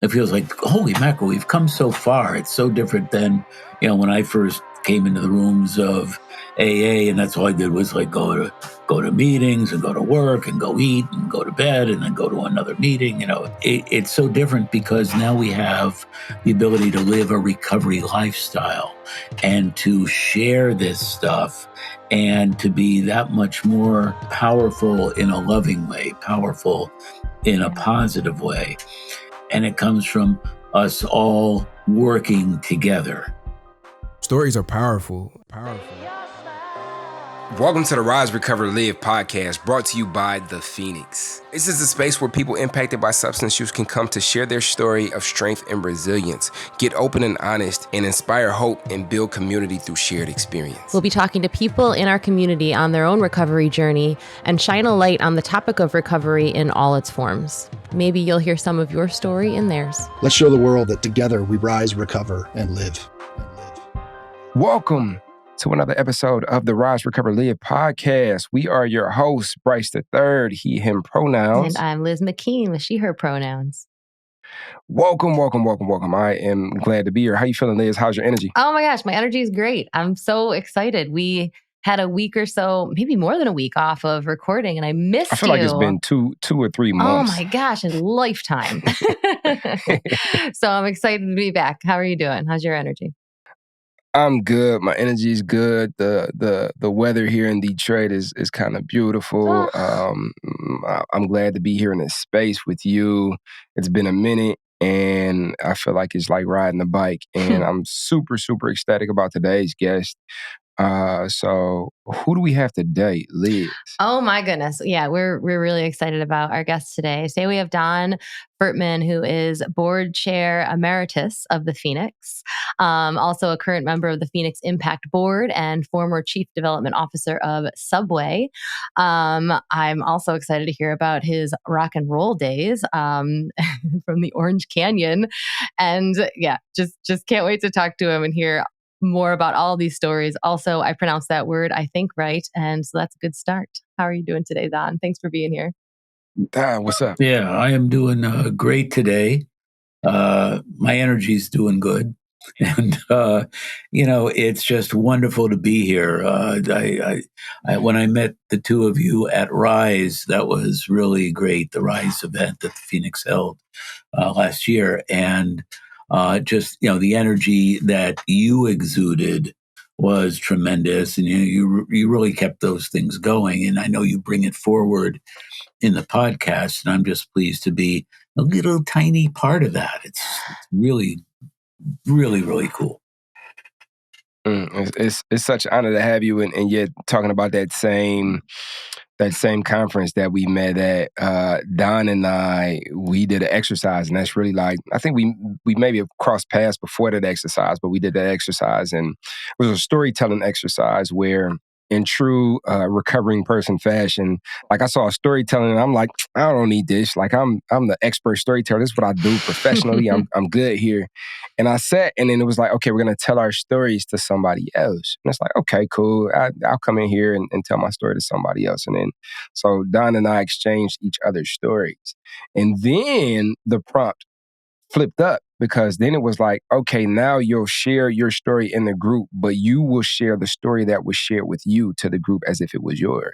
it feels like, holy mackerel, we've come so far. It's so different than, when I first came into the rooms of AA, and that's all I did was like go to meetings and go to work and go eat and go to bed and then go to another meeting. It's so different because now we have the ability to live a recovery lifestyle and to share this stuff and to be that much more powerful in a loving way, powerful in a positive way. And it comes from us all working together. Stories are powerful. Welcome to the Rise, Recover, Live podcast, brought to you by The Phoenix. This is a space where people impacted by substance use can come to share their story of strength and resilience, get open and honest, and inspire hope and build community through shared experience. We'll be talking to people in our community on their own recovery journey and shine a light on the topic of recovery in all its forms. Maybe you'll hear some of your story in theirs. Let's show the world that together we rise, recover, and live. Welcome to another episode of the Rise, Recover, Live podcast. We are your hosts, Bryce III, he, him pronouns. And I'm Liz McKean with she, her pronouns. Welcome. I am glad to be here. How you feeling, Liz? How's your energy? Oh my gosh, my energy is great. I'm so excited. We had a week or so, maybe more than a week off of recording, and I missed you. I feel like it's been two or 3 months. Oh my gosh, a lifetime. So I'm excited to be back. How are you doing? How's your energy? I'm good. My energy is good. The weather here in Detroit is kind of beautiful. I'm glad to be here in this space with you. It's been a minute, and I feel like it's like riding a bike. And I'm super, super ecstatic about today's guest. So who do we have today, Liz? Oh my goodness. Yeah, we're really excited about our guest today. Today we have Don Fertman, who is board chair emeritus of the Phoenix, also a current member of the Phoenix Impact Board and former chief development officer of Subway. I'm also excited to hear about his rock and roll days from the Orange Canyon. And yeah, just can't wait to talk to him and hear more about all these stories. Also, I pronounced that word, I think, right. And so that's a good start. How are you doing today, Don? Thanks for being here. Don, what's up? Yeah, I am doing great today. My energy's doing good. And, it's just wonderful to be here. I when I met the two of you at Rise, that was really great, the Rise event that the Phoenix held last year. And the energy that you exuded was tremendous, and you really kept those things going. And I know you bring it forward in the podcast, and I'm just pleased to be a little tiny part of that. It's really, really, really cool. It's such an honor to have you, and yet talking about that same conference that we met at. Don and I, we did an exercise, and that's really like, I think we maybe have crossed paths before that exercise, but we did that exercise, and it was a storytelling exercise where, in true recovering person fashion, like I saw a storytelling and I'm like, I don't need this. Like I'm the expert storyteller. This is what I do professionally. I'm good here. And I sat, and then it was like, okay, we're gonna tell our stories to somebody else. And it's like, okay, cool. I'll come in here and tell my story to somebody else. And then so Don and I exchanged each other's stories. And then the prompt flipped up, because then it was like, okay, now you'll share your story in the group, but you will share the story that was shared with you to the group as if it was yours.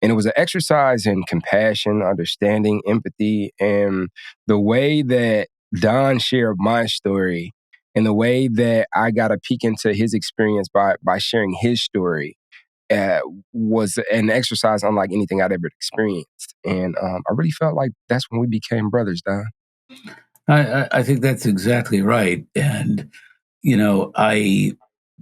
And it was an exercise in compassion, understanding, empathy, and the way that Don shared my story and the way that I got a peek into his experience by sharing his story was an exercise unlike anything I'd ever experienced. And I really felt like that's when we became brothers, Don. I think that's exactly right. And, I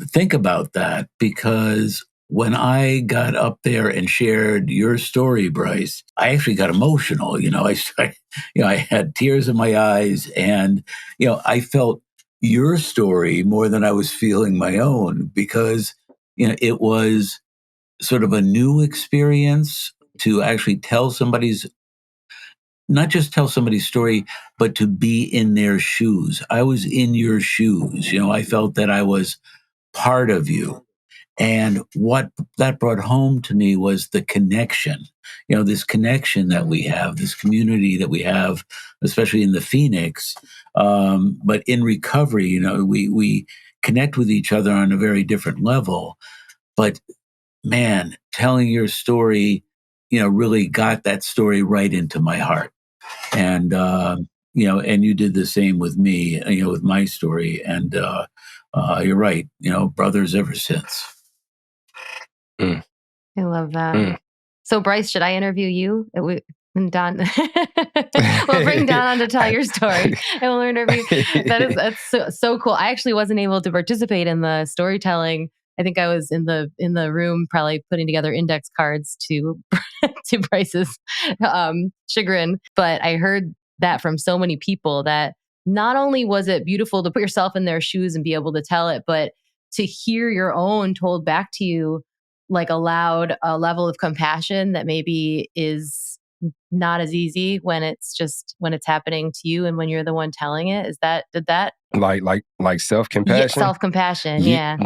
think about that because when I got up there and shared your story, Bryce, I actually got emotional. I had tears in my eyes, and, I felt your story more than I was feeling my own, because, it was sort of a new experience to actually not just tell somebody's story, but to be in their shoes. I was in your shoes. I felt that I was part of you. And what that brought home to me was the connection, this connection that we have, this community that we have, especially in the Phoenix. But in recovery, we connect with each other on a very different level. But man, telling your story, really got that story right into my heart. And, and you did the same with me, with my story. And you're right, brothers ever since. Mm. I love that. So, Bryce, should I interview you? And Don, we'll bring Don on to tell your story, and we'll interview. That's so cool. I actually wasn't able to participate in the storytelling. I think I was in the room, probably putting together index cards to to Bryce's chagrin. But I heard that from so many people that not only was it beautiful to put yourself in their shoes and be able to tell it, but to hear your own told back to you, like, allowed a level of compassion that maybe is not as easy when it's happening to you and when you're the one telling it. Did that like self-compassion? Self-compassion, yeah.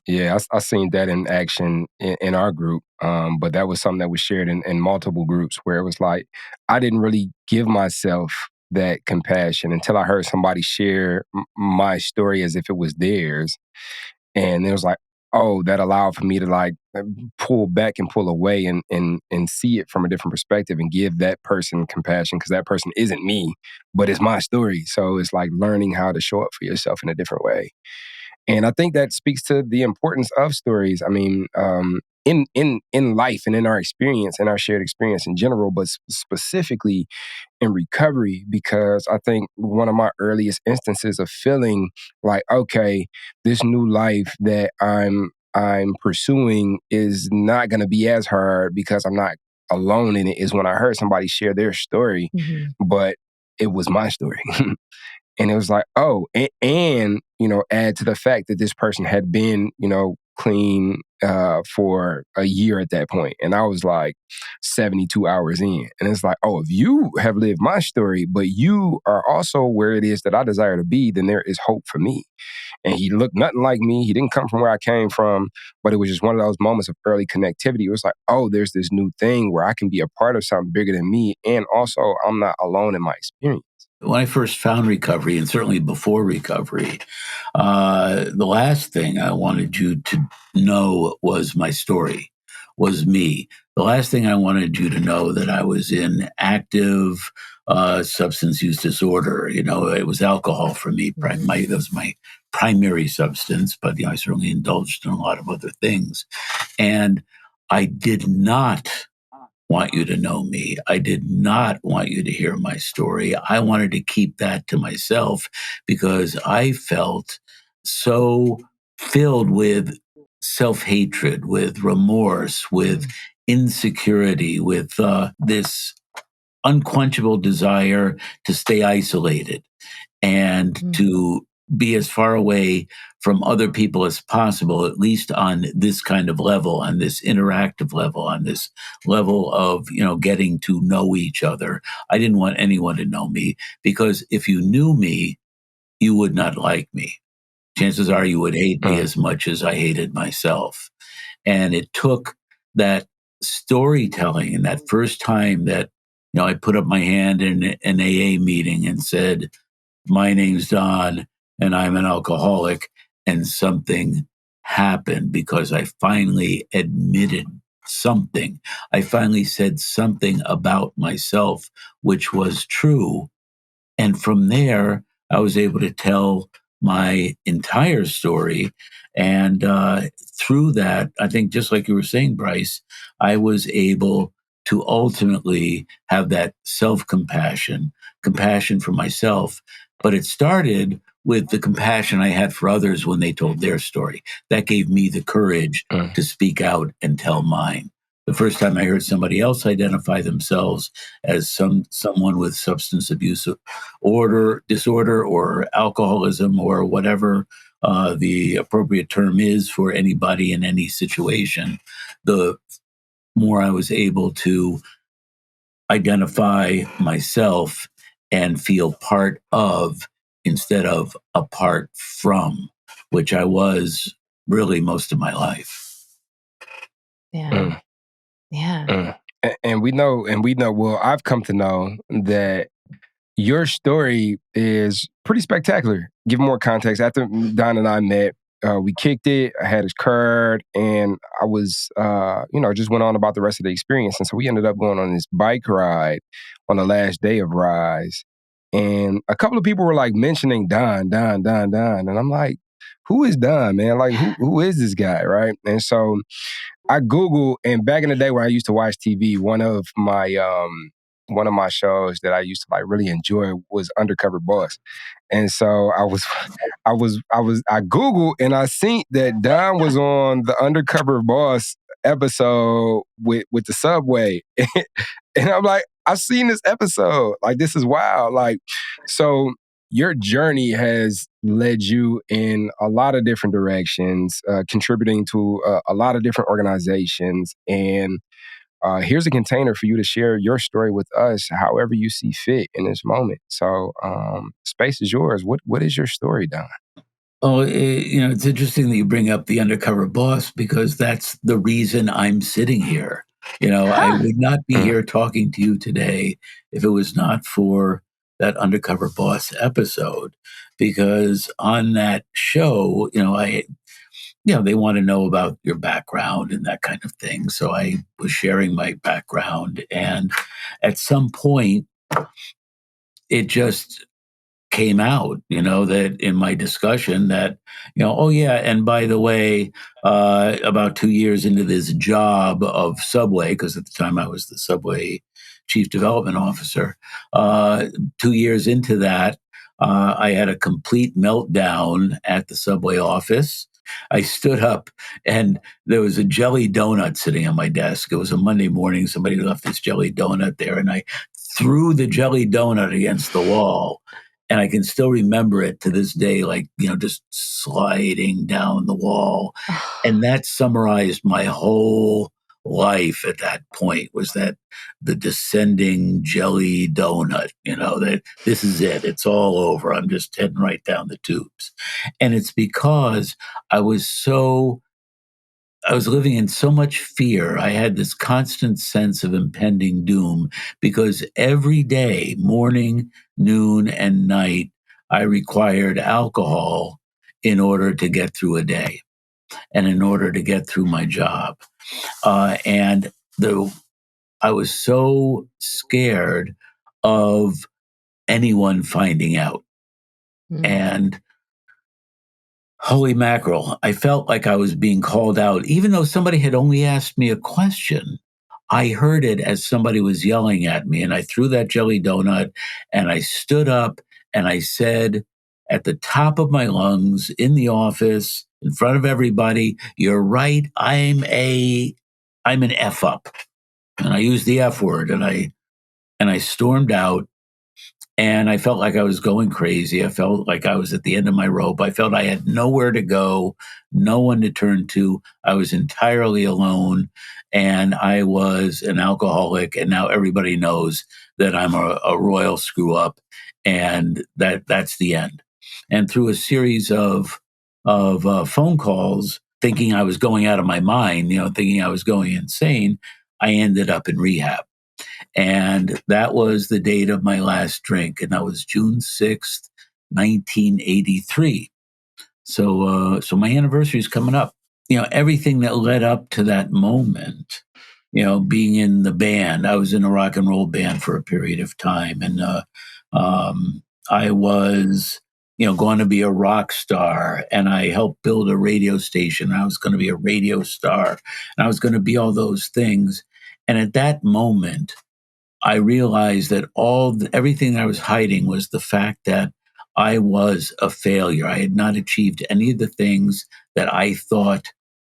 Yeah. I seen that in action in our group. But that was something that was shared in multiple groups, where it was like, I didn't really give myself that compassion until I heard somebody share my story as if it was theirs. And it was like, oh, that allowed for me to like pull back and pull away and see it from a different perspective and give that person compassion, because that person isn't me, but it's my story. So it's like learning how to show up for yourself in a different way. And I think that speaks to the importance of stories. I mean, in life and in our experience, in our shared experience in general, but specifically in recovery, because I think one of my earliest instances of feeling like, okay, this new life that I'm pursuing is not going to be as hard because I'm not alone in it, is when I heard somebody share their story, but it was my story. And it was like, oh, and add to the fact that this person had been, clean for a year at that point. And I was like 72 hours in. And it's like, oh, if you have lived my story, but you are also where it is that I desire to be, then there is hope for me. And he looked nothing like me. He didn't come from where I came from, but it was just one of those moments of early connectivity. It was like, oh, there's this new thing where I can be a part of something bigger than me. And also, I'm not alone in my experience. When I first found recovery, and certainly before recovery, the last thing I wanted you to know was my story, was me. The last thing I wanted you to know that I was in active substance use disorder. It was alcohol for me. That was my primary substance, but I certainly indulged in a lot of other things. And I did not want you to know me. I did not want you to hear my story. I wanted to keep that to myself because I felt so filled with self-hatred, with remorse, with insecurity, with this unquenchable desire to stay isolated and to be as far away from other people as possible, at least on this kind of level, on this interactive level, on this level of, getting to know each other. I didn't want anyone to know me, because if you knew me, you would not like me. Chances are you would hate me as much as I hated myself. And it took that storytelling and that first time that, I put up my hand in an AA meeting and said, my name's Don and I'm an alcoholic, and something happened because I finally admitted something. I finally said something about myself, which was true. And from there, I was able to tell my entire story. And through that, I think, just like you were saying, Bryce, I was able to ultimately have that self-compassion, compassion for myself. But it started with the compassion I had for others when they told their story. That gave me the courage to speak out and tell mine. The first time I heard somebody else identify themselves as someone with substance abuse disorder or alcoholism or whatever the appropriate term is for anybody in any situation, the more I was able to identify myself and feel part of instead of apart from, which I was really most of my life. Yeah. Mm. Yeah. And we know, well, I've come to know that your story is pretty spectacular. Give more context. After Don and I met, we kicked it. I had his card, and I was, just went on about the rest of the experience. And so we ended up going on this bike ride on the last day of Rise. And a couple of people were like mentioning Don. And I'm like, who is Don, man? Like, who is this guy, right? And so I Googled, and back in the day when I used to watch TV, one of my shows that I used to like really enjoy was Undercover Boss. And so I Googled and I seen that Don was on the Undercover Boss episode with the subway. And I'm like, I've seen this episode. Like, this is wild. Like, so your journey has led you in a lot of different directions, contributing to a lot of different organizations. And here's a container for you to share your story with us, however you see fit in this moment. So, space is yours. What is your story, Don? Oh, it's interesting that you bring up the undercover boss because that's the reason I'm sitting here. I would not be here talking to you today if it was not for that undercover boss episode. Because on that show, they want to know about your background and that kind of thing. So I was sharing my background, and at some point, it just came out, that in my discussion that, oh yeah, and by the way, about 2 years into this job of Subway, because at the time I was the Subway chief development officer, 2 years into that, I had a complete meltdown at the Subway office. I stood up and there was a jelly donut sitting on my desk. It was a Monday morning. Somebody left this jelly donut there, and I threw the jelly donut against the wall. And I can still remember it to this day, like, just sliding down the wall. And that summarized my whole life at that point, was that the descending jelly donut, that this is it. It's all over. I'm just heading right down the tubes. And it's because I was living in so much fear. I had this constant sense of impending doom because every day, morning, noon, and night, I required alcohol in order to get through a day and in order to get through my job. And I was so scared of anyone finding out. And holy mackerel, I felt like I was being called out. Even though somebody had only asked me a question, I heard it as somebody was yelling at me. And I threw that jelly donut and I stood up and I said at the top of my lungs in the office, in front of everybody, "You're right, I'm an F up." And I used the F word, and I stormed out. And I felt like I was going crazy. I felt like I was at the end of my rope. I felt I had nowhere to go, no one to turn to. I was entirely alone, and I was an alcoholic. And now everybody knows that I'm a royal screw up, and that's the end. And through a series of phone calls, thinking I was going out of my mind, thinking I was going insane, I ended up in rehab. And that was the date of my last drink. And that was June 6th, 1983. So my anniversary is coming up. Everything that led up to that moment, being in the band, I was in a rock and roll band for a period of time. And I was, going to be a rock star. And I helped build a radio station. I was going to be a radio star. And I was going to be all those things. And at that moment, I realized that everything that I was hiding was the fact that I was a failure. I had not achieved any of the things that I thought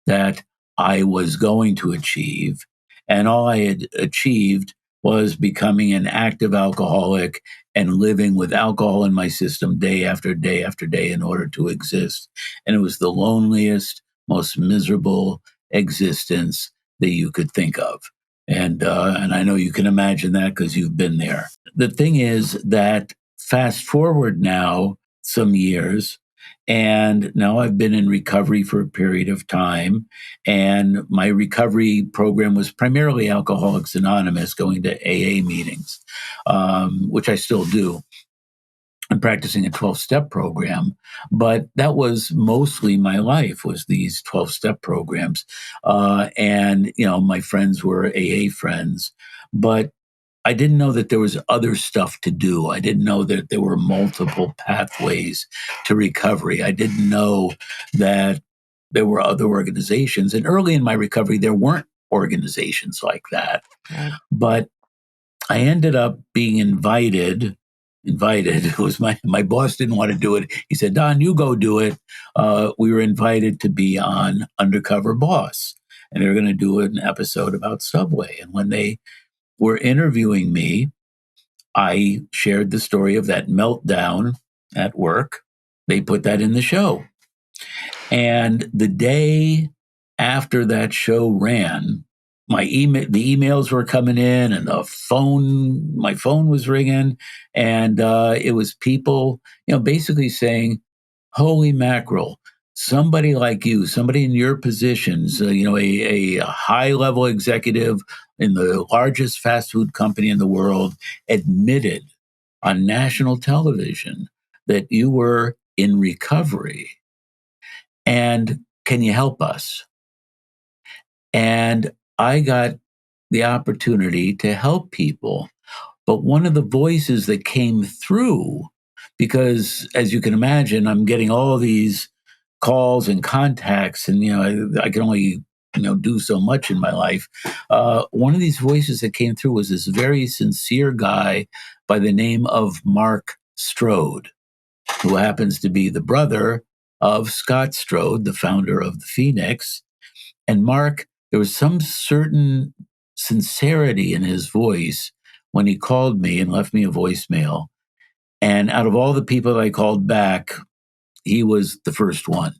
that I was going to achieve. And all I had achieved was becoming an active alcoholic and living with alcohol in my system day after day after day in order to exist. And it was the loneliest, most miserable existence that you could think of. And I know you can imagine that because you've been there. The thing is that fast forward now some years, And now I've been in recovery for a period of time. And my recovery program was primarily Alcoholics Anonymous, going to AA meetings, which I still do. I'm practicing a 12-step program, but that was mostly my life, was these 12-step programs. And, my friends were AA friends, but I didn't know that there was other stuff to do. I didn't know that there were multiple pathways to recovery. I didn't know that there were other organizations. And early in my recovery, there weren't organizations like that. Right. But I ended up being invited. It was my boss didn't want to do it. He said, "Don, you go do it." We were invited to be on Undercover Boss, and they were going to do an episode about Subway. And when they were interviewing me, I shared the story of that meltdown at work. They put that in the show. And the day after that show ran, the emails were coming in, and my phone was ringing, and it was people, basically saying, "Holy mackerel! Somebody like you, somebody in your positions, a high-level executive in the largest fast food company in the world, admitted on national television that you were in recovery, and can you help us?" And I got the opportunity to help people. But one of the voices that came through, because as you can imagine, I'm getting all these calls and contacts, and I can only do so much in my life. One of these voices that came through was this very sincere guy by the name of Mark Strode, who happens to be the brother of Scott Strode, the founder of the Phoenix. And Mark, there was some certain sincerity in his voice when he called me and left me a voicemail. And out of all the people that I called back, he was the first one.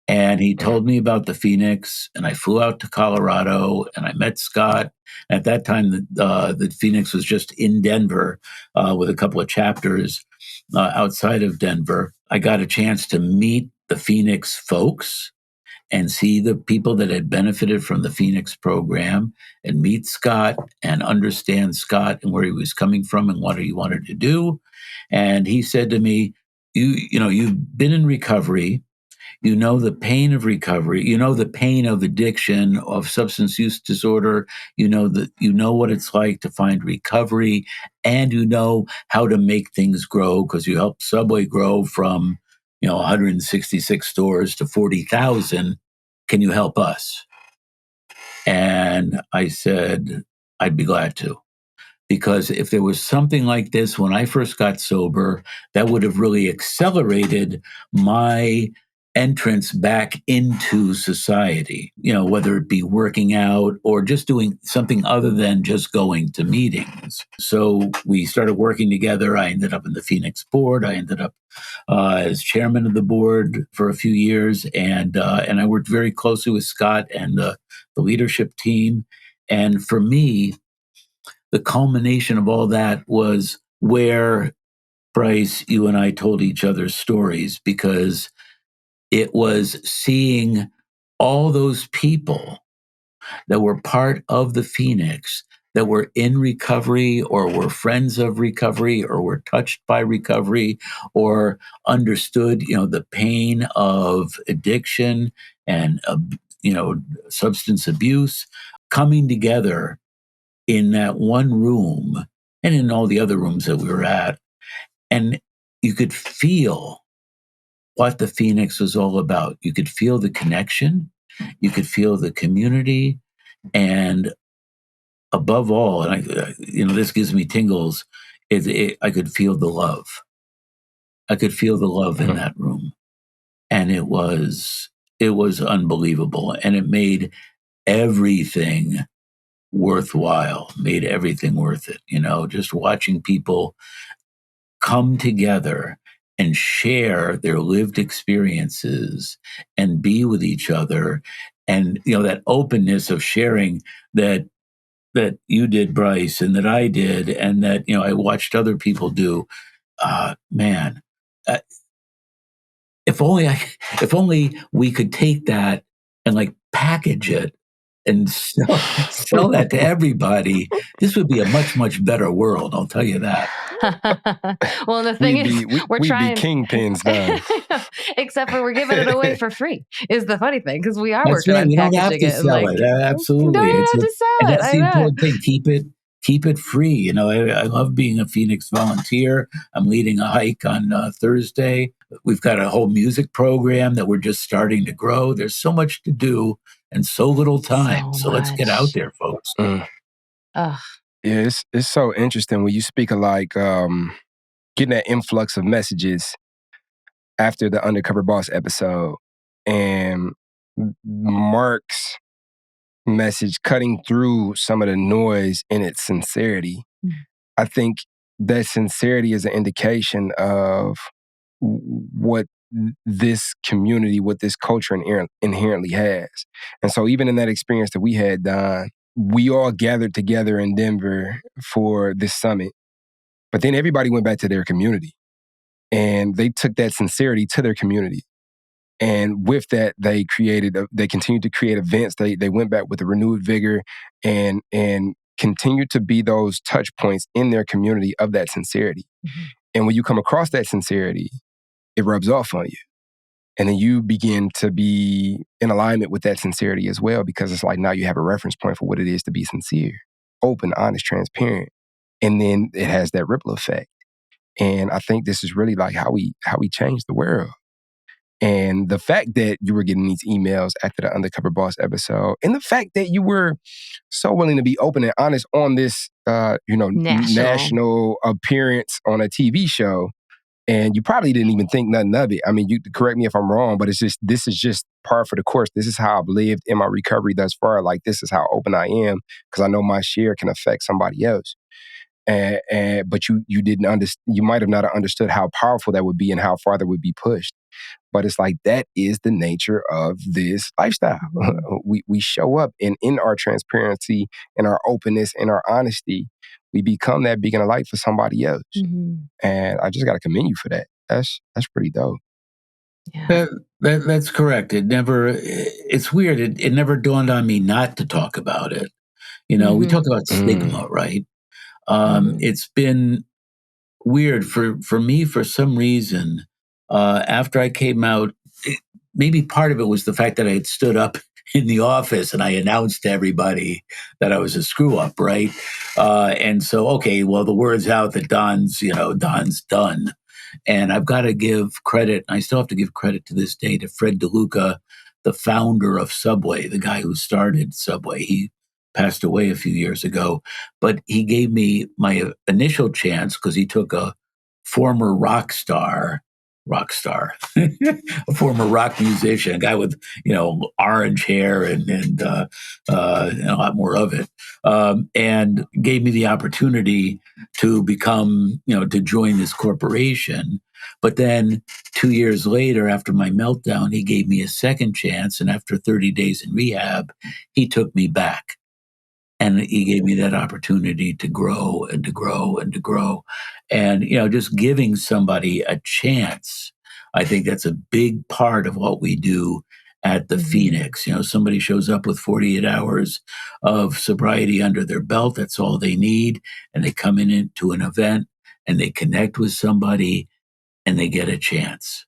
And he told me about the Phoenix, and I flew out to Colorado, and I met Scott. At that time, the Phoenix was just in Denver with a couple of chapters outside of Denver. I got a chance to meet the Phoenix folks and see the people that had benefited from the Phoenix program, and meet Scott and understand Scott and where he was coming from and what he wanted to do. And he said to me, you've been in recovery. You know the pain of recovery. You know the pain of addiction, of substance use disorder. You know what it's like to find recovery, and you know how to make things grow, because you helped Subway grow from 166 stores to 40,000. Can you help us? And I said, I'd be glad to. Because if there was something like this when I first got sober, that would have really accelerated my entrance back into society, whether it be working out or just doing something other than just going to meetings. So we started working together. I ended up in the Phoenix board. I ended up as chairman of the board for a few years. And I worked very closely with Scott and the leadership team. And for me, the culmination of all that was where, Bryce, you and I told each other stories, because it was seeing all those people that were part of the Phoenix, that were in recovery or were friends of recovery or were touched by recovery or understood, the pain of addiction and, substance abuse, coming together in that one room and in all the other rooms that we were at. And you could feel what the Phoenix was all about. You could feel the connection, you could feel the community, and above all, and this gives me tingles, I could feel the love. I could feel the love in that room. And it was unbelievable. And it made everything worthwhile, made everything worth it. Just watching people come together and share their lived experiences and be with each other. And, that openness of sharing that you did, Bryce, and that I did, and that, I watched other people do, man, if only we could take that and like package it and sell that to everybody, this would be a much, much better world. I'll tell you that. Well, the thing is, we're we'd trying be kingpins then. except for we're giving it away for free is the funny thing, because we are That's working right. on We don't have packaging to it and sell like, it. no, Absolutely. you don't have to And sell it. that's I the bet. important thing. Keep it free. You know, I love being a Phoenix volunteer. I'm leading a hike on Thursday. We've got a whole music program that we're just starting to grow. There's so much to do and so little time. So let's get out there, folks. Ugh. Yeah, it's so interesting when you speak of like getting that influx of messages after the Undercover Boss episode and Mark's message cutting through some of the noise in its sincerity. I think that sincerity is an indication of what this community, what this culture inherently has. And so even in that experience that we had, Don, we all gathered together in Denver for this summit, but then everybody went back to their community and they took that sincerity to their community. And with that, they continued to create events. They went back with a renewed vigor and continued to be those touch points in their community of that sincerity. And when you come across that sincerity, it rubs off on you. And then you begin to be in alignment with that sincerity as well, because it's like now you have a reference point for what it is to be sincere, open, honest, transparent. And then it has that ripple effect. And I think this is really like how we change the world. And the fact that you were getting these emails after the Undercover Boss episode, and the fact that you were so willing to be open and honest on this, national appearance on a TV show, and you probably didn't even think nothing of it. I mean, you correct me if I'm wrong, but this is just par for the course. This is how I've lived in my recovery thus far. Like, this is how open I am, because I know my share can affect somebody else. But you didn't understand. You might have not understood how powerful that would be and how far that would be pushed. But it's like, that is the nature of this lifestyle. We show up, and in our transparency and our openness and our honesty, we become that beacon of light for somebody else. And I just got to commend you for that. That's pretty dope. Yeah. That's correct. It's weird. It never dawned on me not to talk about it. You know, we talk about stigma, right? It's been weird for me, for some reason. After I came out, maybe part of it was the fact that I had stood up in the office and I announced to everybody that I was a screw up, right? And so, okay, well, the word's out that Don's done. And I've got to give credit, I still have to give credit to this day, to Fred DeLuca, the founder of Subway, the guy who started Subway. He passed away a few years ago, but he gave me my initial chance because he took a former rock star, a former rock musician, a guy with orange hair and a lot more of it, and gave me the opportunity to become to join this corporation. But then 2 years later, after my meltdown, he gave me a second chance, and after 30 days in rehab, he took me back. And he gave me that opportunity to grow and to grow and to grow. And, just giving somebody a chance, I think that's a big part of what we do at the Phoenix. Somebody shows up with 48 hours of sobriety under their belt. That's all they need. And they come into an event and they connect with somebody and they get a chance.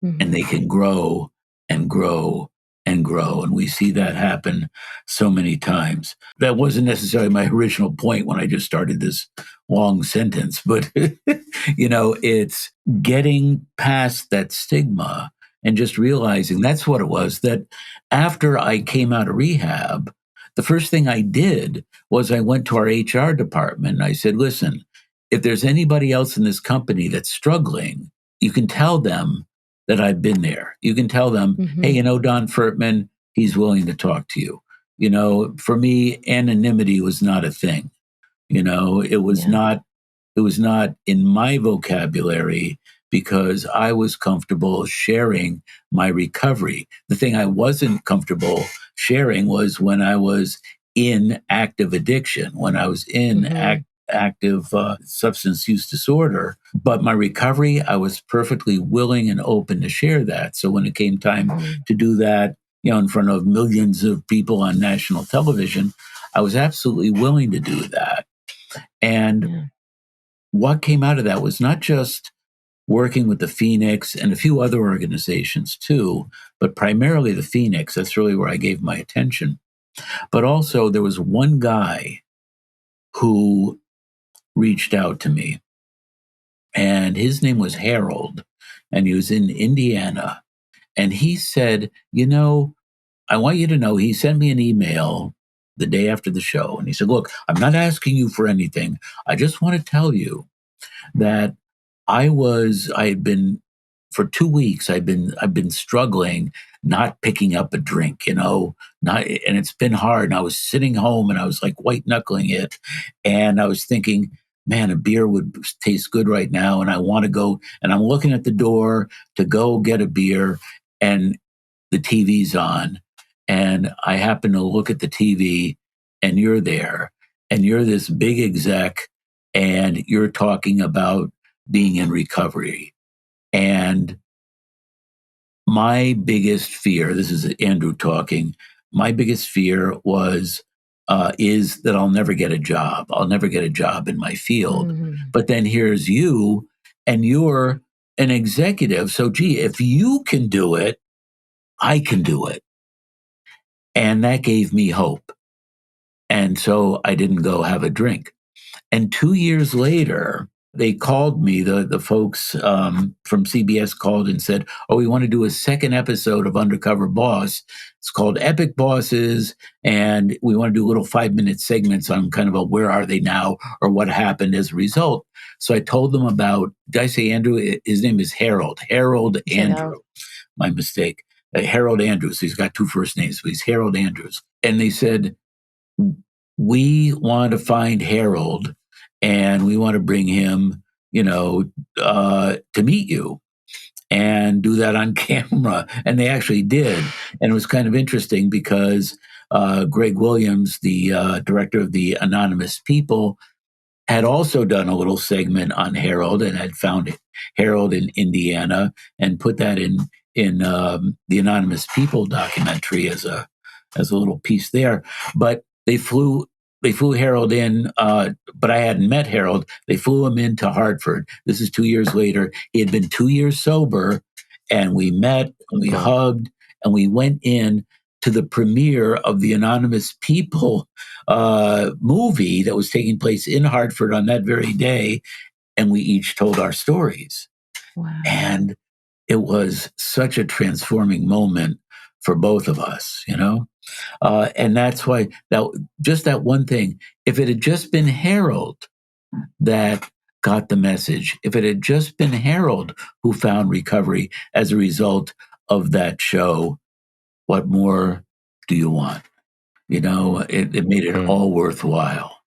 And they can grow and grow and grow. And we see that happen so many times. That wasn't necessarily my original point when I just started this long sentence, but it's getting past that stigma and just realizing that's what it was. That after I came out of rehab, the first thing I did was I went to our HR department and I said, listen, if there's anybody else in this company that's struggling, you can tell them that I've been there. You can tell them, hey, Don Fertman, he's willing to talk to you. For me, anonymity was not a thing. It was not in my vocabulary because I was comfortable sharing my recovery. The thing I wasn't comfortable sharing was when I was in active addiction, when I was in active substance use disorder. But my recovery, I was perfectly willing and open to share that. So when it came time to do that, in front of millions of people on national television, I was absolutely willing to do that. And what came out of that was not just working with the Phoenix and a few other organizations too, but primarily the Phoenix. That's really where I gave my attention. But also, there was one guy who reached out to me, and his name was Harold, and he was in Indiana. And he said, I want you to know, he sent me an email the day after the show. And he said, look, I'm not asking you for anything. I just want to tell you that I had been for 2 weeks. I've been struggling, not picking up a drink, and it's been hard. And I was sitting home and I was like white knuckling it, and I was thinking, man, a beer would taste good right now, and I want to go. And I'm looking at the door to go get a beer, and the TV's on, and I happen to look at the TV, and you're there, and you're this big exec, and you're talking about being in recovery. And my biggest fear, this is Andrew talking, my biggest fear is that I'll never get a job. I'll never get a job in my field. But then here's you, and you're an executive. So, gee, if you can do it, I can do it. And that gave me hope. And so I didn't go have a drink. And 2 years later, they called me, the folks from CBS called and said, oh, we want to do a second episode of Undercover Boss. It's called Epic Bosses, and we want to do little 5-minute segments on kind of a where are they now or what happened as a result. So I told them about, did I say Andrew? His name is Harold. Harold Andrew. My mistake. Harold Andrews. He's got 2 first names, but he's Harold Andrews. And they said, we want to find Harold, and we want to bring him, to meet you and do that on camera. And they actually did. And it was kind of interesting because Greg Williams, the director of the Anonymous People, had also done a little segment on Harold and had found Harold in Indiana and put that in the Anonymous People documentary as a little piece there. But they flew Harold in, but I hadn't met Harold. They flew him into Hartford. This is 2 years later. He had been 2 years sober, and we met, and we hugged, and we went in to the premiere of the Anonymous People movie that was taking place in Hartford on that very day, and we each told our stories. Wow. And it was such a transforming moment for both of us, and that's why that one thing, if it had just been Harold that got the message, if it had just been Harold who found recovery as a result of that show, what more do you want? It made it all worthwhile.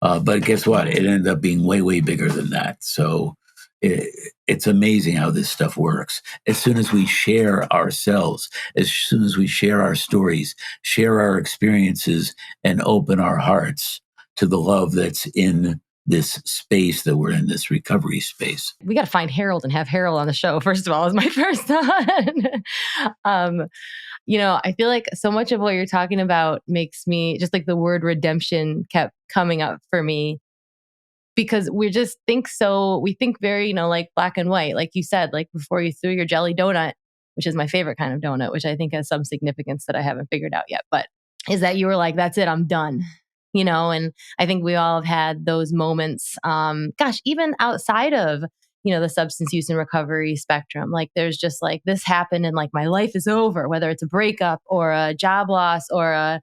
But guess what? It ended up being way, way bigger than that. So it's amazing how this stuff works. As soon as we share ourselves, as soon as we share our stories, share our experiences, and open our hearts to the love that's in this space that we're in, this recovery space. We got to find Harold and have Harold on the show, first of all, is my first thought. I feel like so much of what you're talking about makes me, just like the word redemption kept coming up for me, because we think very, like black and white, like you said, like before you threw your jelly donut, which is my favorite kind of donut, which I think has some significance that I haven't figured out yet, but is that you were like, that's it, I'm done. And I think we all have had those moments, even outside of, the substance use and recovery spectrum. Like there's just like, this happened and like my life is over, whether it's a breakup or a job loss or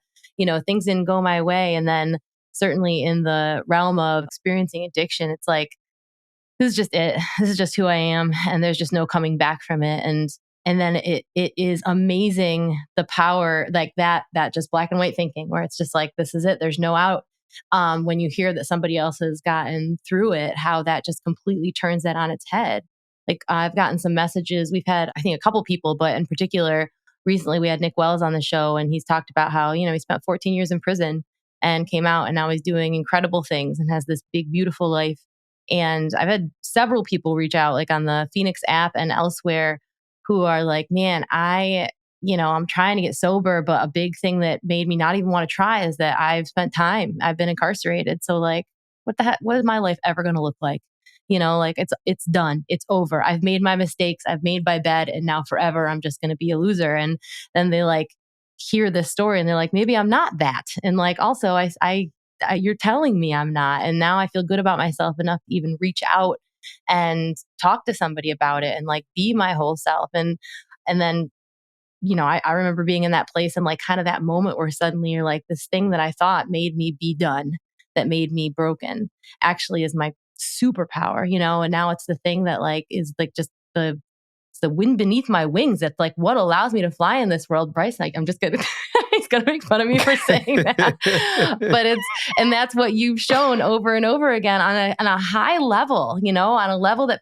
things didn't go my way. And then certainly in the realm of experiencing addiction, it's like, this is just it. This is just who I am. And there's just no coming back from it. And then it is amazing, the power, like that just black and white thinking, where it's just like, this is it. There's no out. When you hear that somebody else has gotten through it, how that just completely turns that on its head. Like I've gotten some messages. We've had, I think, a couple people, but in particular, recently we had Nick Wells on the show, and he's talked about how, he spent 14 years in prison, and came out, and now he's doing incredible things and has this big, beautiful life. And I've had several people reach out, like on the Phoenix app and elsewhere, who are like, man, I'm trying to get sober, but a big thing that made me not even want to try is that I've been incarcerated. So like, what the heck, what is my life ever going to look like? Like it's done. It's over. I've made my mistakes. I've made my bed, and now forever I'm just going to be a loser. And then they like hear this story and they're like, maybe I'm not that. And like, also you're telling me I'm not. And now I feel good about myself enough to even reach out and talk to somebody about it and like be my whole self. And then, I remember being in that place and like kind of that moment where suddenly you're like, this thing that I thought made me be done, that made me broken, actually is my superpower, and now it's the thing that like is like just it's the wind beneath my wings. That's like what allows me to fly in this world. Bryce, like I'm just gonna he's gonna make fun of me for saying that. And that's what you've shown over and over again on a high level, on a level that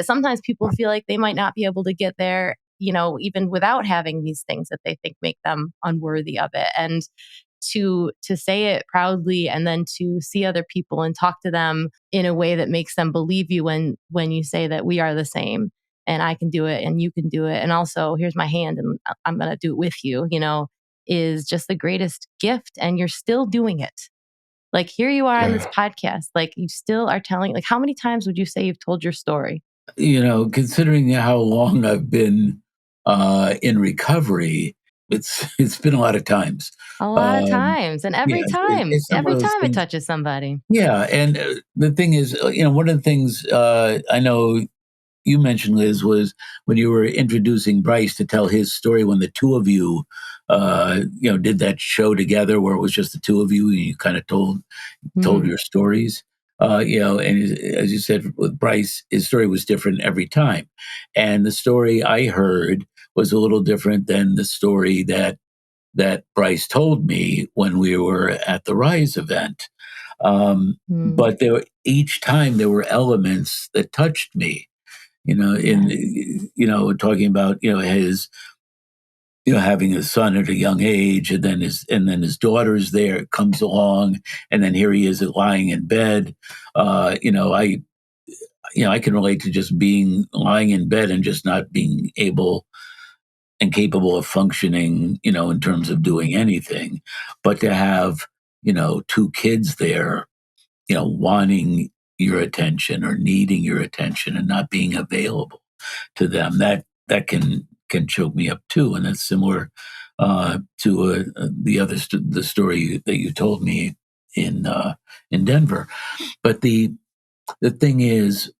sometimes people feel like they might not be able to get there, even without having these things that they think make them unworthy of it. And to say it proudly, and then to see other people and talk to them in a way that makes them believe you when you say that we are the same and I can do it and you can do it. And also here's my hand and I'm going to do it with you, is just the greatest gift. And you're still doing it. Like here you are on this podcast, like you still are telling, like how many times would you say you've told your story? Considering how long I've been in recovery, it's been a lot of times. A lot of times. And every time it touches somebody. Yeah. And the thing is, one of the things I know you mentioned, Liz, was when you were introducing Bryce to tell his story, when the two of you, did that show together where it was just the two of you and you kind of told your stories. And as you said, with Bryce, his story was different every time. And the story I heard was a little different than the story that Bryce told me when we were at the Rise event. But each time there were elements that touched me, talking about, his, having a son at a young age, and then his daughter's there, comes along, and then here he is lying in bed. I can relate to just lying in bed and just not being able and capable of functioning, in terms of doing anything, but to have, two kids there, wanting your attention or needing your attention and not being available to them, that can choke me up too. And that's similar to the story that you told me in Denver. But the thing is,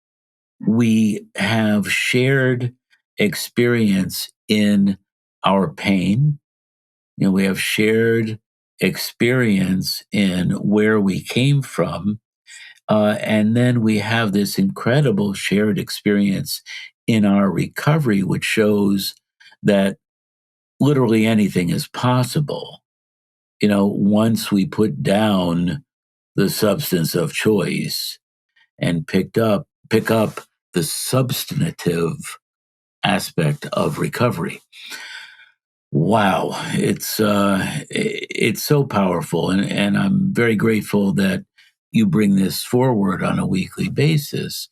we have shared experience in our pain. We have shared experience in where we came from. And then we have this incredible shared experience in our recovery, which shows that literally anything is possible. Once we put down the substance of choice and pick up the substantive aspect of recovery. Wow, it's so powerful, and I'm very grateful that you bring this forward on a weekly basis.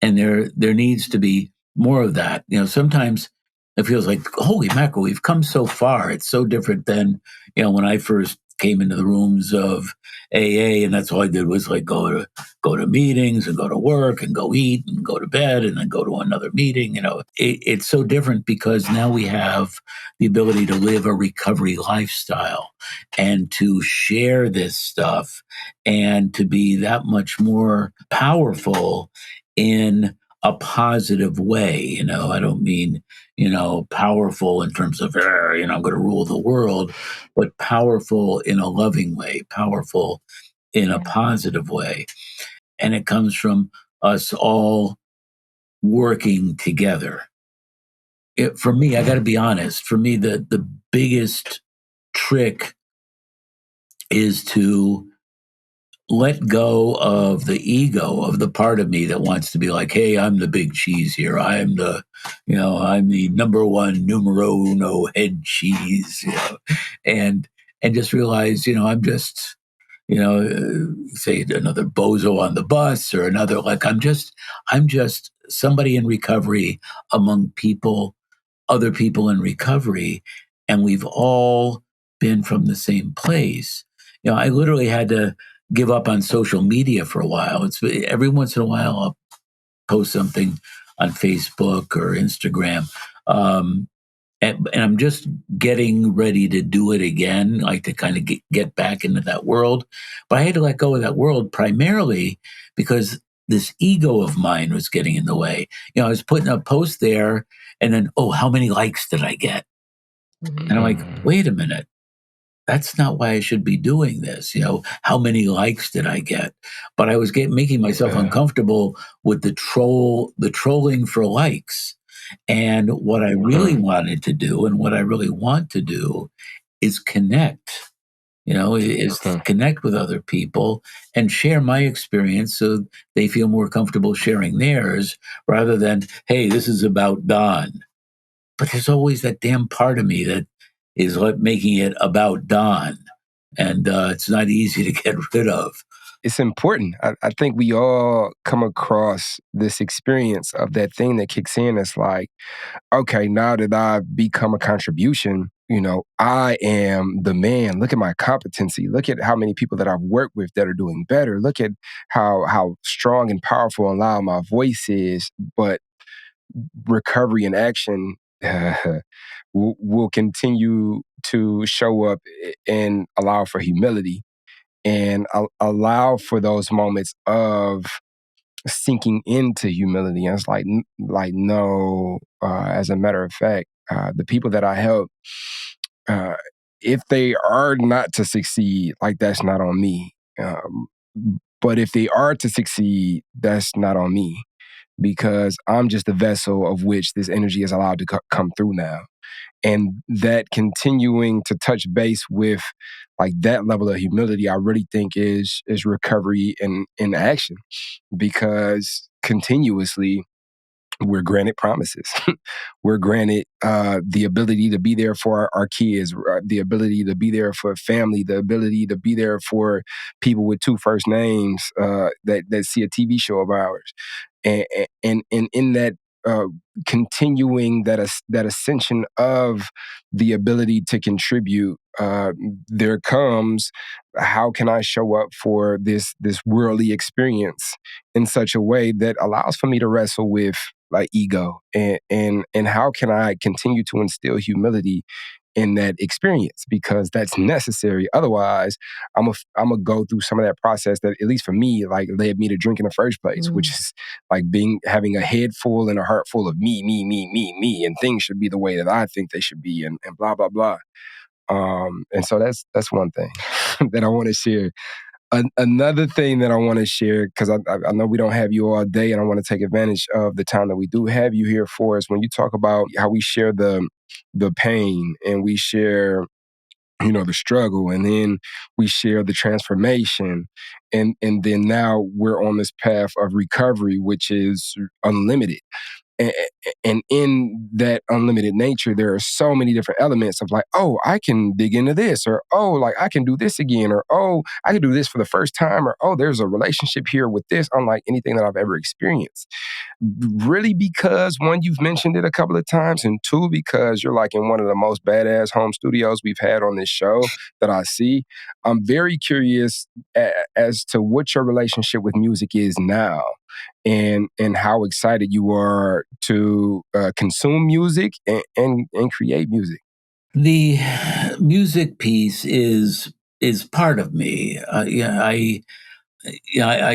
And there needs to be more of that. Sometimes it feels like, holy mackerel, we've come so far. It's so different than when I first came into the rooms of AA, and that's all I did was like go to meetings and go to work and go eat and go to bed and then go to another meeting. It's so different because now we have the ability to live a recovery lifestyle and to share this stuff and to be that much more powerful in a positive way. I don't mean, powerful in terms of, I'm going to rule the world, but powerful in a loving way, powerful in a positive way. And it comes from us all working together. For me, I got to be honest, for me, the biggest trick is to let go of the ego of the part of me that wants to be like, hey, I'm the big cheese here. I'm the number one numero uno head cheese, and just realize, I'm just say another bozo on the bus or another, like I'm just somebody in recovery among other people in recovery, and we've all been from the same place. I literally had to give up on social media for a while. It's every once in a while I'll post something on Facebook or Instagram. And I'm just getting ready to do it again, like to kind of get back into that world. But I had to let go of that world primarily because this ego of mine was getting in the way. I was putting a post there and then, oh, how many likes did I get? And I'm like, wait a minute. That's not why I should be doing this. How many likes did I get? But I was making myself uncomfortable with the trolling for likes. And what I really wanted to do and what I really want to do is connect, is connect with other people and share my experience so they feel more comfortable sharing theirs rather than, hey, this is about Don. But there's always that damn part of me that is making it about Don. And it's not easy to get rid of. It's important. I think we all come across this experience of that thing that kicks in. It's like, okay, now that I've become a contribution, I am the man. Look at my competency. Look at how many people that I've worked with that are doing better. Look at how strong and powerful and loud my voice is. But recovery and action will continue to show up and allow for humility and allow for those moments of sinking into humility. And it's like no, as a matter of fact, the people that I help, if they are not to succeed, like that's not on me. But if they are to succeed, that's not on me because I'm just the vessel of which this energy is allowed to come through now. And that continuing to touch base with like that level of humility, I really think is recovery in action, because continuously we're granted promises. We're granted the ability to be there for our kids, the ability to be there for family, the ability to be there for people with 2 first names that see a TV show of ours. And in that continuing that ascension of the ability to contribute, there comes, how can I show up for this worldly experience in such a way that allows for me to wrestle with like ego, and how can I continue to instill humility in that experience, because that's necessary. Otherwise, I'm a go through some of that process that, at least for me, like led me to drink in the first place, which is like having a head full and a heart full of me, and things should be the way that I think they should be, and blah blah blah. And so that's one thing that I want to share. Another thing that I want to share, because I know we don't have you all day, and I want to take advantage of the time that we do have you here for, is when you talk about how we share the pain, and we share the struggle, and then we share the transformation, and then now we're on this path of recovery, which is unlimited. And in that unlimited nature, there are so many different elements of like, oh, I can dig into this, or oh, like I can do this again, or oh, I can do this for the first time, or oh, there's a relationship here with this, unlike anything that I've ever experienced. Really, because one, you've mentioned it a couple of times, and two, because you're like in one of the most badass home studios we've had on this show that I see. I'm very curious as to what your relationship with music is now, and how excited you are to consume music and create music. The music piece is part of me. I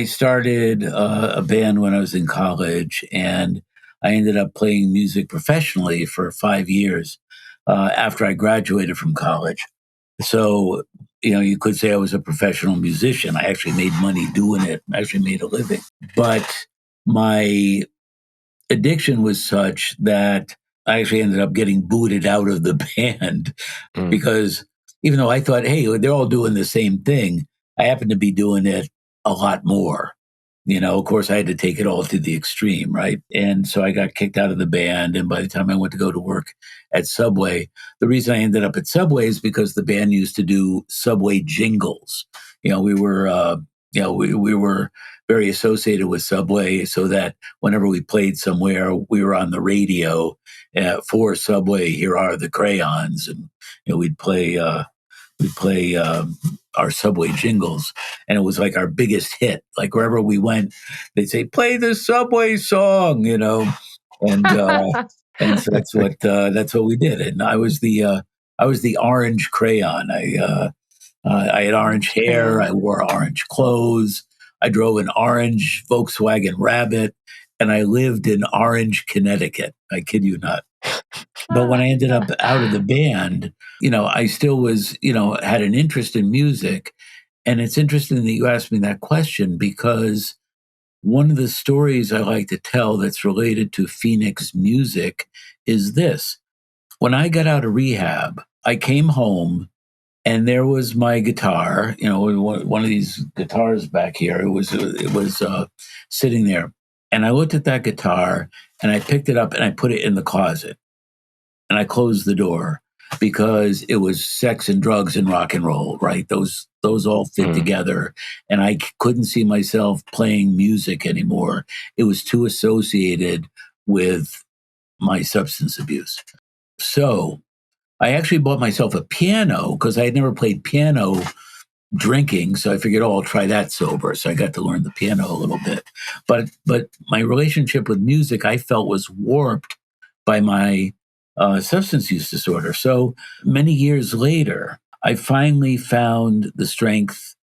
started a band when I was in college, and I ended up playing music professionally for 5 years after I graduated from college. So, you could say I was a professional musician. I actually made money doing it. I actually made a living. But my addiction was such that I actually ended up getting booted out of the band because even though I thought, hey, they're all doing the same thing, I happened to be doing it a lot more. Of course, I had to take it all to the extreme, right? And so I got kicked out of the band. And by the time I went to go to work at Subway, the reason I ended up at Subway is because the band used to do Subway jingles. We were, we were very associated with Subway, so that whenever we played somewhere, we were on the radio for Subway. Here are the crayons, and we'd play. We'd play our Subway jingles, and it was like our biggest hit. Like wherever we went, they'd say, "Play the Subway song," and and so that's what we did. And I was the orange crayon. I had orange hair. I wore orange clothes. I drove an orange Volkswagen Rabbit, and I lived in Orange, Connecticut. I kid you not. But when I ended up out of the band, I still was, had an interest in music. And it's interesting that you asked me that question, because one of the stories I like to tell that's related to Phoenix music is this. When I got out of rehab, I came home and there was my guitar, one of these guitars back here. It was sitting there. And I looked at that guitar and I picked it up and I put it in the closet. And I closed the door because it was sex and drugs and rock and roll, right? Those all fit together. And I couldn't see myself playing music anymore. It was too associated with my substance abuse. So I actually bought myself a piano because I had never played piano drinking. So I figured, I'll try that sober. So I got to learn the piano a little bit. But my relationship with music, I felt, was warped by my substance use disorder. So many years later, I finally found the strength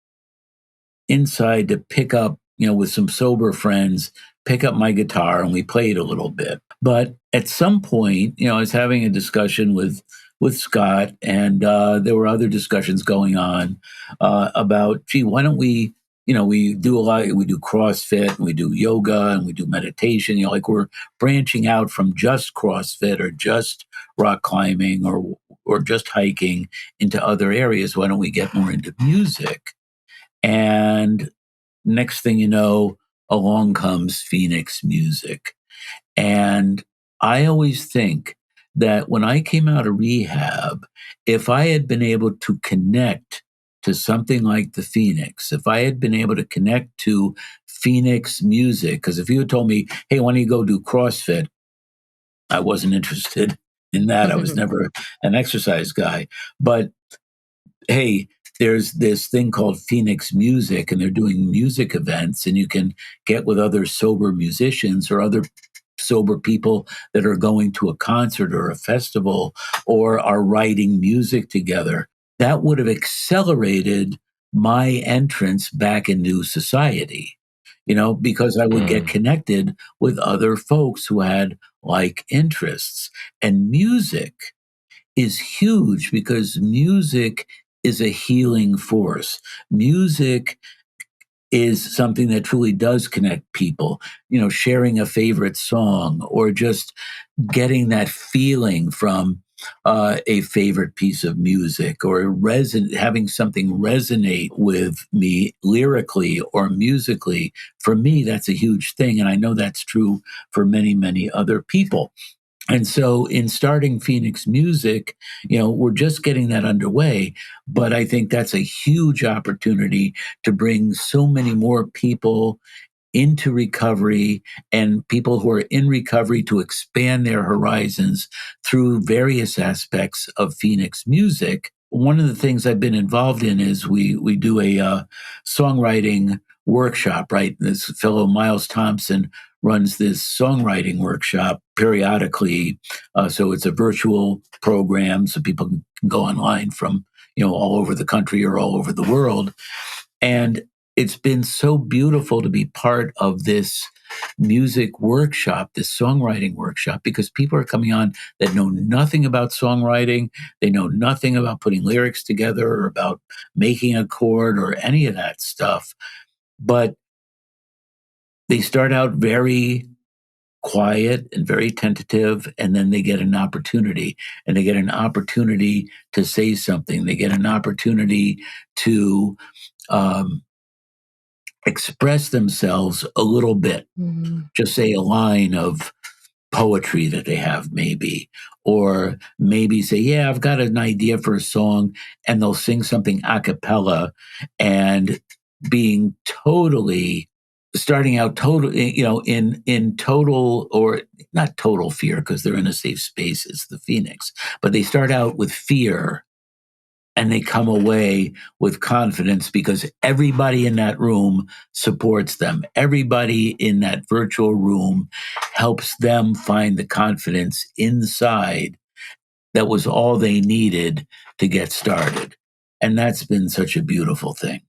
inside to pick up, with some sober friends, pick up my guitar and we played a little bit. But at some point, I was having a discussion with Scott, and there were other discussions going on about, gee, why don't we, we do a lot, we do CrossFit, and we do yoga, and we do meditation, like we're branching out from just CrossFit or just rock climbing or just hiking into other areas. Why don't we get more into music? And next thing you know, along comes Phoenix music. And I always think that when I came out of rehab, if I had been able to connect to something like the Phoenix, if I had been able to connect to Phoenix music, because if you had told me, hey, why don't you go do CrossFit? I wasn't interested in that. I was never an exercise guy. But hey, there's this thing called Phoenix Music, and they're doing music events, and you can get with other sober musicians or other sober people that are going to a concert or a festival or are writing music together. That would have accelerated my entrance back into society, because I would get connected with other folks who had like interests. And music is huge because music is a healing force. Music is something that truly does connect people, sharing a favorite song or just getting that feeling from a favorite piece of music, or having something resonate with me lyrically or musically. For me, that's a huge thing. And I know that's true for many, many other people. And so in starting Phoenix Music, we're just getting that underway. But I think that's a huge opportunity to bring so many more people into recovery, and people who are in recovery to expand their horizons through various aspects of Phoenix Music. One of the things I've been involved in is we do a songwriting workshop, right? This fellow Miles Thompson runs this songwriting workshop periodically. So it's a virtual program, so people can go online from all over the country or all over the world. And it's been so beautiful to be part of this music workshop, this songwriting workshop, because people are coming on that know nothing about songwriting. They know nothing about putting lyrics together or about making a chord or any of that stuff. But they start out very quiet and very tentative, and then they get an opportunity, and they get an opportunity to say something. They get an opportunity to express themselves a little bit. Just say a line of poetry that they have, maybe, or maybe say, yeah, I've got an idea for a song, and they'll sing something a cappella, and being totally starting out totally, in total, or not total fear, because they're in a safe space, it's the Phoenix, but they start out with fear and they come away with confidence because everybody in that room supports them. Everybody in that virtual room helps them find the confidence inside that was all they needed to get started. And that's been such a beautiful thing.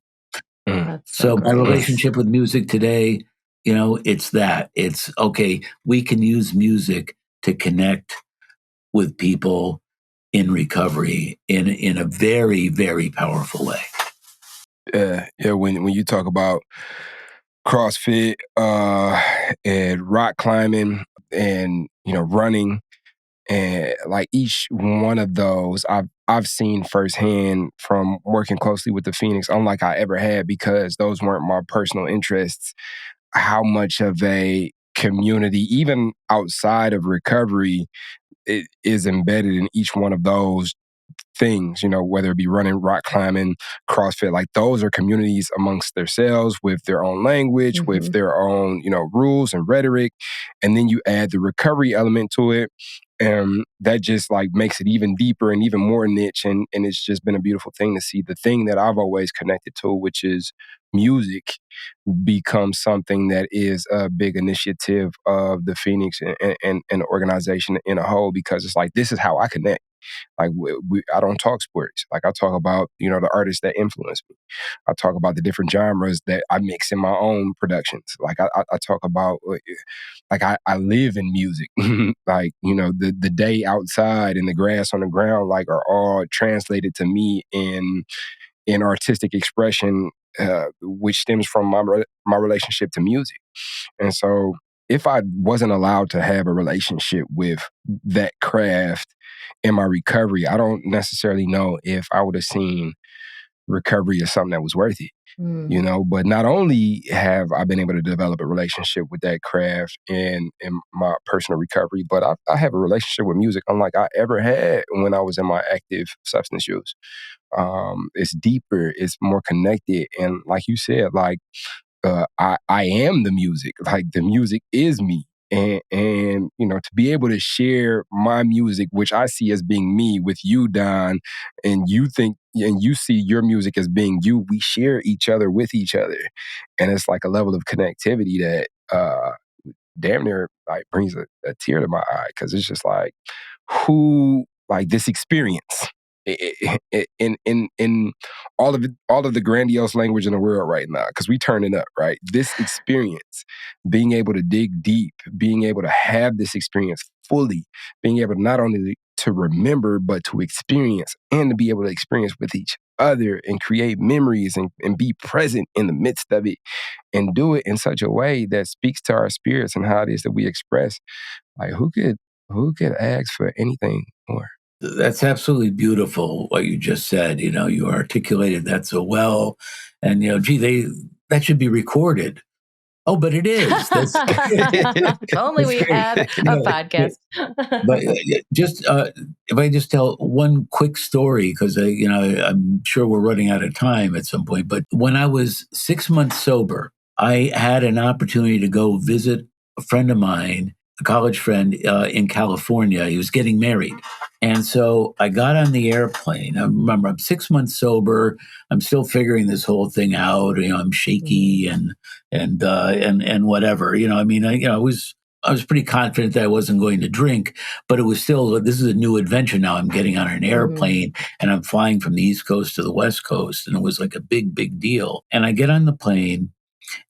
That's So my great. relationship with music today, it's that. It's okay, we can use music to connect with people in recovery in a very, very powerful way. Yeah. When you talk about CrossFit and rock climbing and running, and like each one of those, I've seen firsthand from working closely with the Phoenix, unlike I ever had, because those weren't my personal interests, how much of a community, even outside of recovery, it is embedded in each one of those things, whether it be running, rock climbing, CrossFit. Like, those are communities amongst themselves with their own language, with their own, rules and rhetoric. And then you add the recovery element to it. And that just like makes it even deeper and even more niche. And it's just been a beautiful thing to see the thing that I've always connected to, which is music, become something that is a big initiative of the Phoenix and the organization in a whole, because it's like, this is how I connect. Like, I don't talk sports. Like, I talk about, the artists that influence me. I talk about the different genres that I mix in my own productions. Like, I talk about, like, I live in music. Like, the day outside and the grass on the ground, like, are all translated to me in artistic expression, which stems from my relationship to music. And so, if I wasn't allowed to have a relationship with that craft in my recovery, I don't necessarily know if I would have seen recovery as something that was worth it. But not only have I been able to develop a relationship with that craft in my personal recovery, but I have a relationship with music unlike I ever had when I was in my active substance use. It's deeper, it's more connected, and like you said, like, I am the music. Like, the music is me. And to be able to share my music, which I see as being me, with you, Don, and you see your music as being you, we share each other with each other. And it's like a level of connectivity that damn near like brings a tear to my eye, because it's just like, who, like, this experience in all of the grandiose language in the world right now, because we turn it up, right? This experience, being able to dig deep, being able to have this experience fully, being able not only to remember but to experience, and to be able to experience with each other and create memories and be present in the midst of it, and do it in such a way that speaks to our spirits and how it is that we express. Like, who could ask for anything more? That's absolutely beautiful what you just said. You articulated that so well, and that should be recorded. Oh, but it is. That's If only that's we great. had a podcast. But just if I just tell one quick story, because I'm sure we're running out of time at some point. But when I was 6 months sober, I had an opportunity to go visit a friend of mine, a college friend in California. He was getting married. And so I got on the airplane. I remember, I'm 6 months sober. I'm still figuring this whole thing out. I'm shaky and whatever. I was pretty confident that I wasn't going to drink, but it was still, this is a new adventure now. I'm getting on an airplane and I'm flying from the East Coast to the West Coast. And it was like a big, big deal. And I get on the plane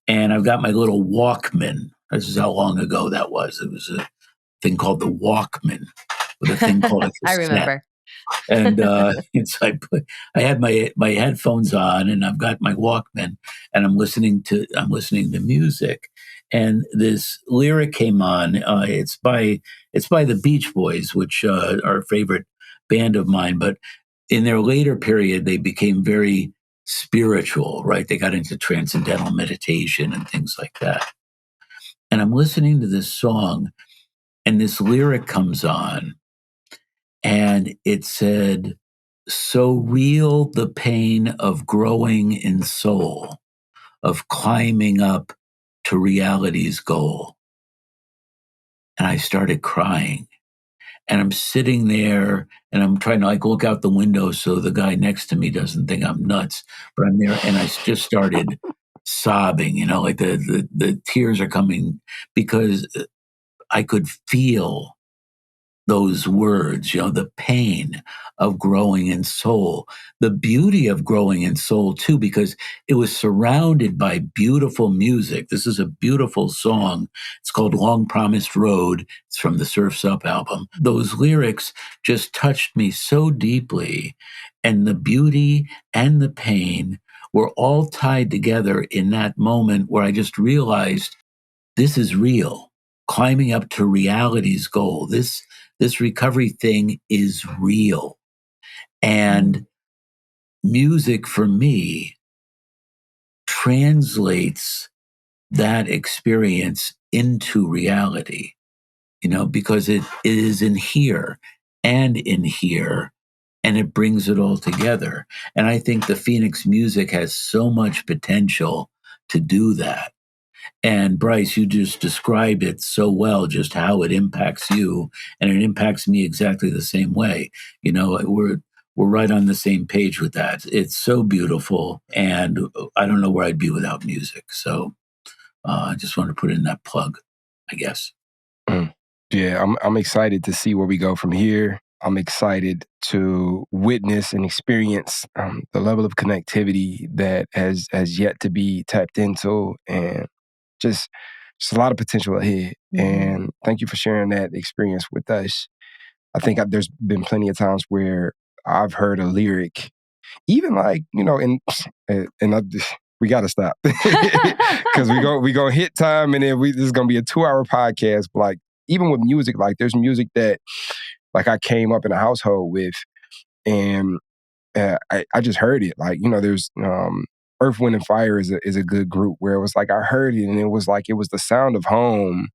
and I've got my little Walkman. This is how long ago that was. It was a thing called the Walkman with a thing called a I cassette. remember. And so I had my headphones on, and I've got my Walkman, and I'm listening to music, and this lyric came on. It's by the Beach Boys, which are a favorite band of mine. But in their later period, they became very spiritual, right? They got into transcendental meditation and things like that. And I'm listening to this song, and this lyric comes on, and it said, "So real the pain of growing in soul, of climbing up to reality's goal." And I started crying. And I'm sitting there and I'm trying to like look out the window so the guy next to me doesn't think I'm nuts. But I'm there and I just started sobbing, like the tears are coming because I could feel those words, the pain of growing in soul, the beauty of growing in soul too, because it was surrounded by beautiful music. This is a beautiful song. It's called Long Promised Road. It's from the Surf's Up album. Those lyrics just touched me so deeply, and the beauty and the pain were all tied together in that moment where I just realized this is real. Climbing up to reality's goal. This recovery thing is real. And music for me translates that experience into reality, because it is in here and in here, and it brings it all together. And I think the Phoenix music has so much potential to do that. And Bryce, you just described it so well, just how it impacts you, and it impacts me exactly the same way. We're right on the same page with that. It's so beautiful, and I don't know where I'd be without music. So I just want to put in that plug, I guess. Yeah, I'm excited to see where we go from here. I'm excited to witness and experience the level of connectivity that has yet to be tapped into, and just a lot of potential ahead. And thank you for sharing that experience with us. I think there's been plenty of times where I've heard a lyric, even like, we got to stop because we go hit time, and then this is going to be a 2-hour podcast. But like, even with music, like there's music that like I came up in a household with, and I just heard it. Like, there's Earth, Wind, and Fire is a good group where it was like I heard it and it was like it was the sound of home,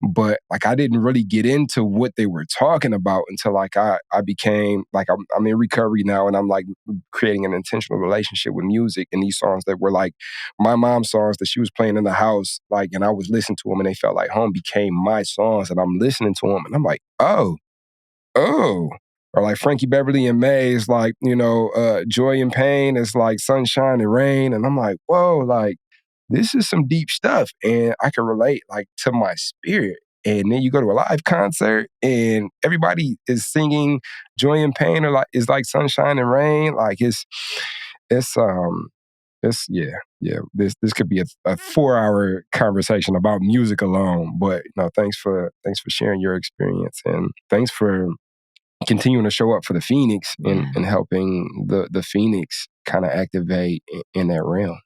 but like I didn't really get into what they were talking about until like I became like I'm in recovery now, and I'm like creating an intentional relationship with music, and these songs that were like my mom's songs that she was playing in the house, like, and I was listening to them and they felt like home, became my songs, and I'm listening to them and I'm like, oh. Or like Frankie Beverly and May is like, Joy and Pain is like Sunshine and Rain. And I'm like, whoa, like this is some deep stuff. And I can relate like to my spirit. And then you go to a live concert and everybody is singing Joy and Pain or like is like Sunshine and Rain. Like this could be a 4-hour conversation about music alone. But thanks for sharing your experience, and thanks for continuing to show up for the Phoenix and helping the Phoenix kind of activate in that realm.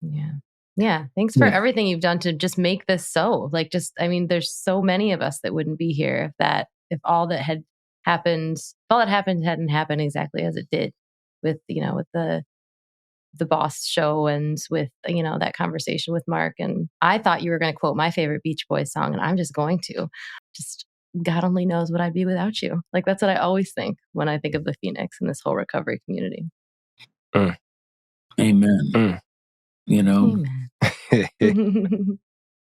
Yeah. Thanks for everything you've done to just make this so. Like, there's so many of us that wouldn't be here if all that had happened, hadn't happened exactly as it did with the Boss show and with that conversation with Mark. And I thought you were going to quote my favorite Beach Boys song, and I'm just going to. Just God only knows what I'd be without you. Like, that's what I always think when I think of the Phoenix and this whole recovery community. Amen. Amen.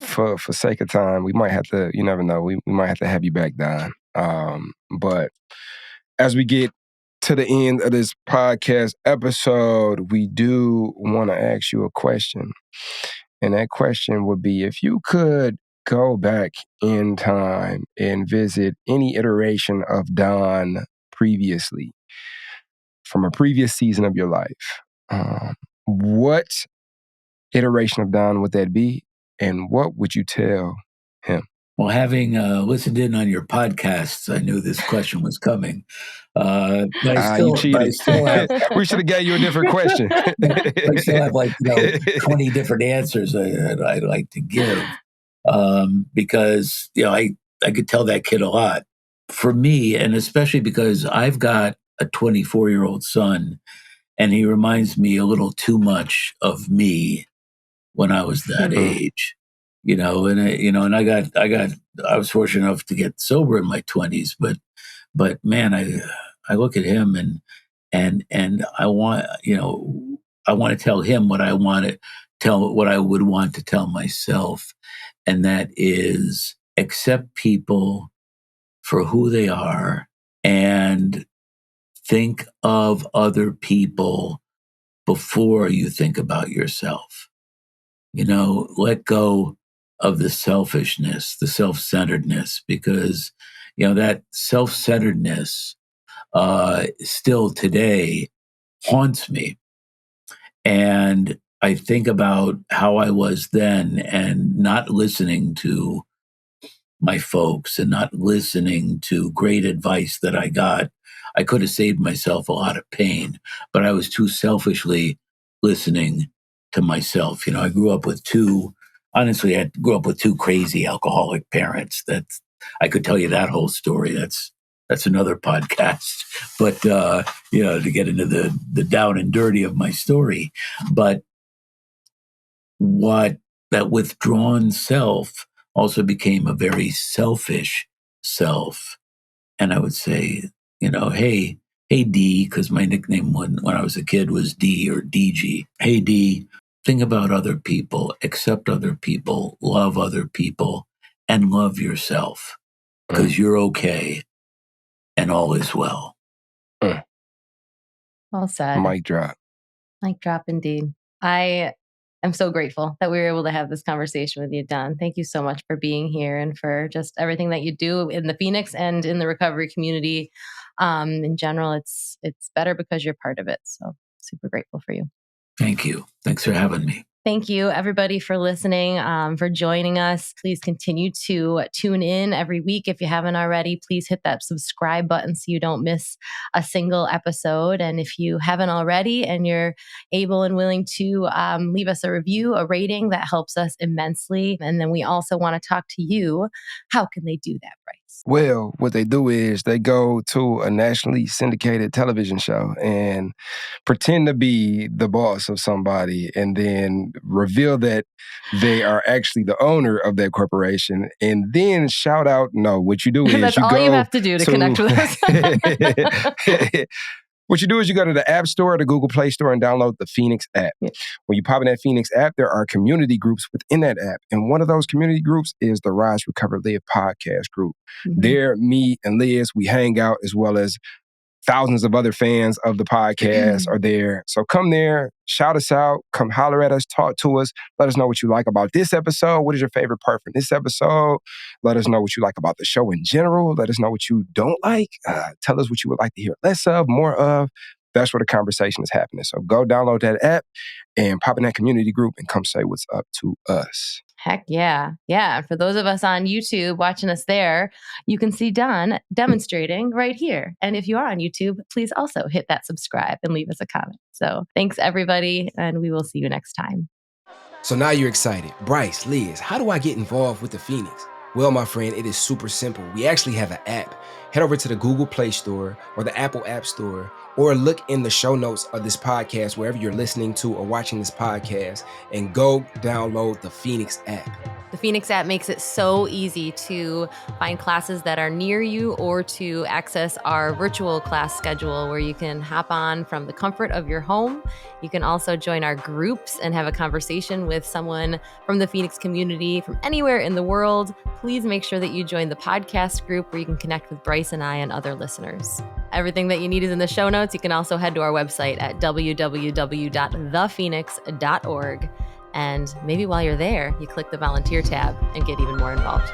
For sake of time, we might have to, you never know, we might have to have you back, Don. But as we get to the end of this podcast episode, we do want to ask you a question. And that question would be, if you could go back in time and visit any iteration of Don previously, from a previous season of your life, what iteration of Don would that be? And what would you tell him? Well, having listened in on your podcasts, I knew this question was coming. But you cheated. I still have, we should have gave you a different question. I still have 20 different answers I'd like to give because I could tell that kid a lot. For me, and especially because I've got a 24-year-old son, And he reminds me a little too much of me when I was that age, and I was fortunate enough to get sober in my 20s, but man, I look at him and I want, I want to tell him what I would want to tell myself. And that is accept people for who they are and think of other people before you think about yourself. Let go of the selfishness, the self-centeredness, because, that self-centeredness still today haunts me. And I think about how I was then and not listening to my folks and not listening to great advice that I got. I could have saved myself a lot of pain, but I was too selfishly listening to myself. I grew up with two crazy alcoholic parents. I could tell you that whole story. That's another podcast. But to get into the down and dirty of my story. But what that withdrawn self also became a very selfish self. And I would say, hey D, because my nickname when I was a kid was D or DG. Hey D, think about other people, accept other people, love other people, and love yourself, because you're okay and all is well. Well said. Mic drop. Mic drop indeed. I'm so grateful that we were able to have this conversation with you, Don. Thank you so much for being here and for just everything that you do in the Phoenix and in the recovery community. In general, it's better because you're part of it. So super grateful for you. Thank you. Thanks for having me. Thank you, everybody, for listening, for joining us. Please continue to tune in every week. If you haven't already, please hit that subscribe button so you don't miss a single episode. And if you haven't already and you're able and willing to leave us a review, a rating, that helps us immensely. And then we also want to talk to you. How can they do that, Bryce? Well, what they do is they go to a nationally syndicated television show and pretend to be the boss of somebody and then reveal that they are actually the owner of that corporation and then shout out, no, what you do is That's all you have to do to connect with us. What you do is you go to the App Store or the Google Play Store and download the Phoenix app. Yeah. When you pop in that Phoenix app, there are community groups within that app. And one of those community groups is the Rise, Recover, Live podcast group. Mm-hmm. There, me and Liz, we hang out, as well as thousands of other fans of the podcast are there. So come there, shout us out, come holler at us, talk to us. Let us know what you like about this episode. What is your favorite part from this episode? Let us know what you like about the show in general. Let us know what you don't like. Tell us what you would like to hear less of, more of. That's where the conversation is happening. So go download that app and pop in that community group and come say what's up to us. Heck yeah. Yeah. For those of us on YouTube watching us there, you can see Don demonstrating right here. And if you are on YouTube, please also hit that subscribe and leave us a comment. So thanks, everybody. And we will see you next time. So now you're excited. Bryce, Liz, how do I get involved with the Phoenix? Well, my friend, it is super simple. We actually have an app. Head over to the Google Play Store or the Apple App Store, or look in the show notes of this podcast, wherever you're listening to or watching this podcast, and go download the Phoenix app. The Phoenix app makes it so easy to find classes that are near you or to access our virtual class schedule where you can hop on from the comfort of your home. You can also join our groups and have a conversation with someone from the Phoenix community from anywhere in the world. Please make sure that you join the podcast group where you can connect with Bryce and I and other listeners. Everything that you need is in the show notes. You can also head to our website at www.thephoenix.org. And maybe while you're there, you click the volunteer tab and get even more involved.